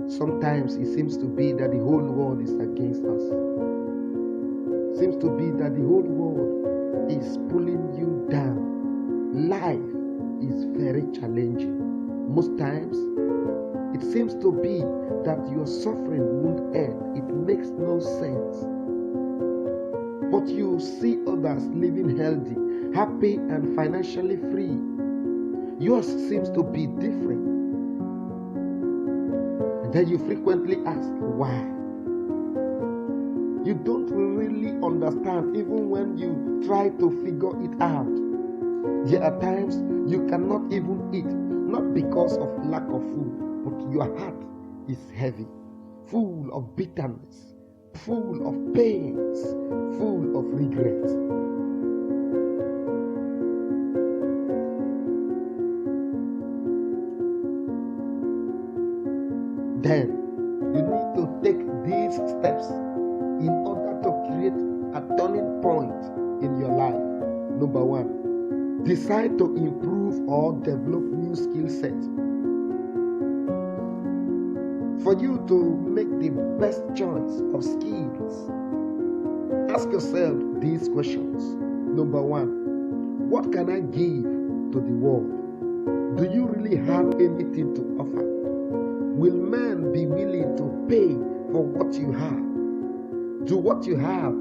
Sometimes it seems to be that the whole world is against us. Seems to be that the whole world is pulling you down. Life is very challenging. Most times, it seems to be that your suffering won't end. It makes no sense. But you see others living healthy, happy, and financially free. Yours seems to be different. And then you frequently ask, why? You don't really understand even when you try to figure it out. There are times you cannot even eat, not because of lack of food, but your heart is heavy, full of bitterness, full of pains, full of regrets. Then you need to take these steps in order to create a turning point in your life. Number 1, decide to improve or develop new skill sets. For you to make the best choice of skills, ask yourself these questions. Number 1, what can I give to the world? Do you really have anything to offer? Will men be willing to pay for what you have? Do what you have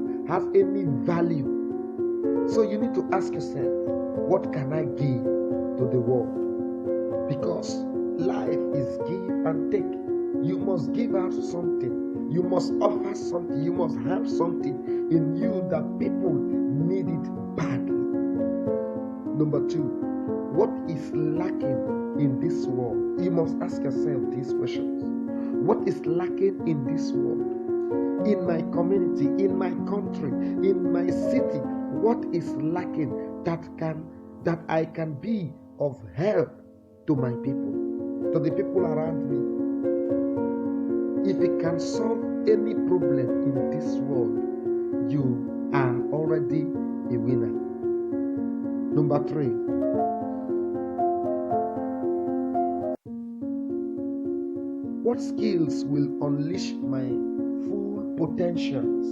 any value? So you need to ask yourself, what can I give to the world? Because life is give and take. You must give out something. You must offer something. You must have something in you that people need it badly. Number 2, what is lacking in this world? You must ask yourself these questions. What is lacking in this world? In my community, in my country, in my city, what is lacking that I can be of help to my people, to the people around me? If you can solve any problem in this world, you are already a winner. Number 3, what skills will unleash my full potentials?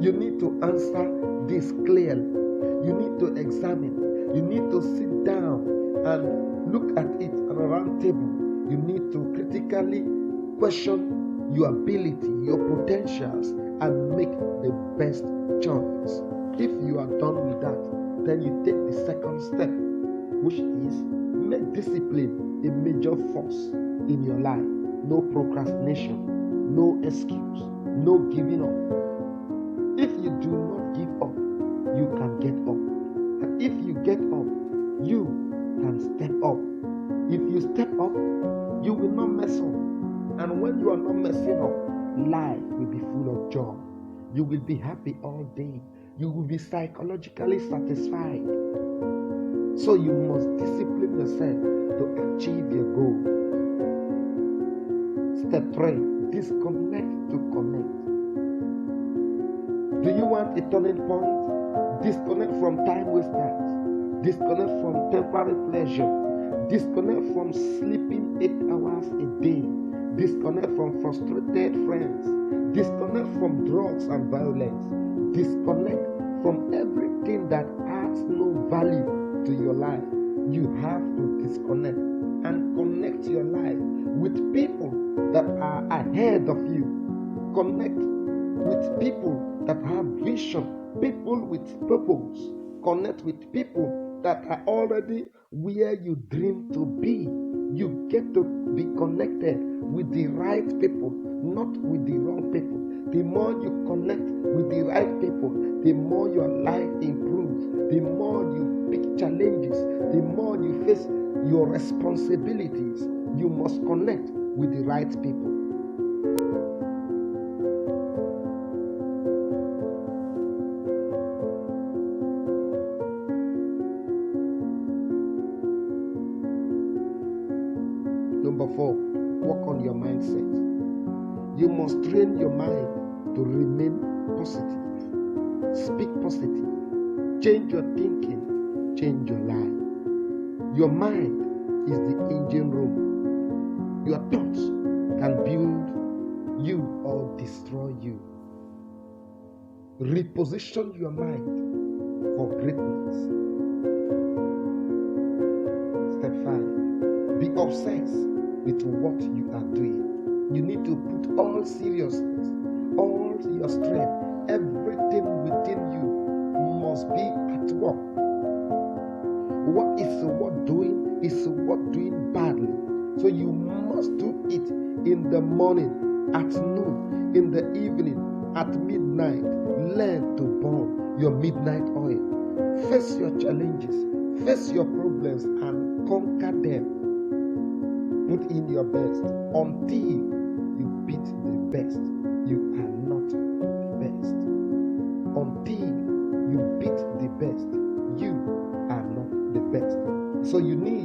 You need to answer this clearly. You need to examine. You need to sit down and look at it at a round table. You need to critically question your ability, your potentials, and make the best choice. If you are done with that, then you take the second step, which is make discipline a major force in your life. No procrastination, no excuse, no giving up. If you do not give up, you can get up. And if you get up, you can step up. If you step up, you will not mess up. And when you are not messing up, life will be full of joy. You will be happy all day. You will be psychologically satisfied. So you must discipline yourself to achieve your goal. Step 3, disconnect to connect. Do you want a turning point? Disconnect from time wasters. Disconnect from temporary pleasure. Disconnect from sleeping 8 hours a day. Disconnect from frustrated friends. Disconnect from drugs and violence. Disconnect from everything that adds no value to your life. You have to disconnect and connect your life with people that are ahead of you. Connect with people that have vision, people with purpose. Connect with people that are already where you dream to be. You get to be connected with the right people, not with the wrong people. The more you connect with the right people, the more your life improves. The more you pick challenges, the more you face your responsibilities. You must connect with the right people. Number 4, work on your mindset. You must train your mind to remain positive. Speak positive. Change your thinking. Change your life. Your mind is the engine room. Your thoughts can build you or destroy you. Reposition your mind for greatness. Step 5. Be obsessed with what you are doing. You need to put all seriousness, all your strength, everything within you must be at work. What is what doing is what doing badly. So you must do it in the morning, at noon, in the evening, at midnight. Learn to burn your midnight oil. Face your challenges, face your problems, and conquer them. Put in your best until you beat the best. You are not the best. Until you beat the best, you are not the best. So you need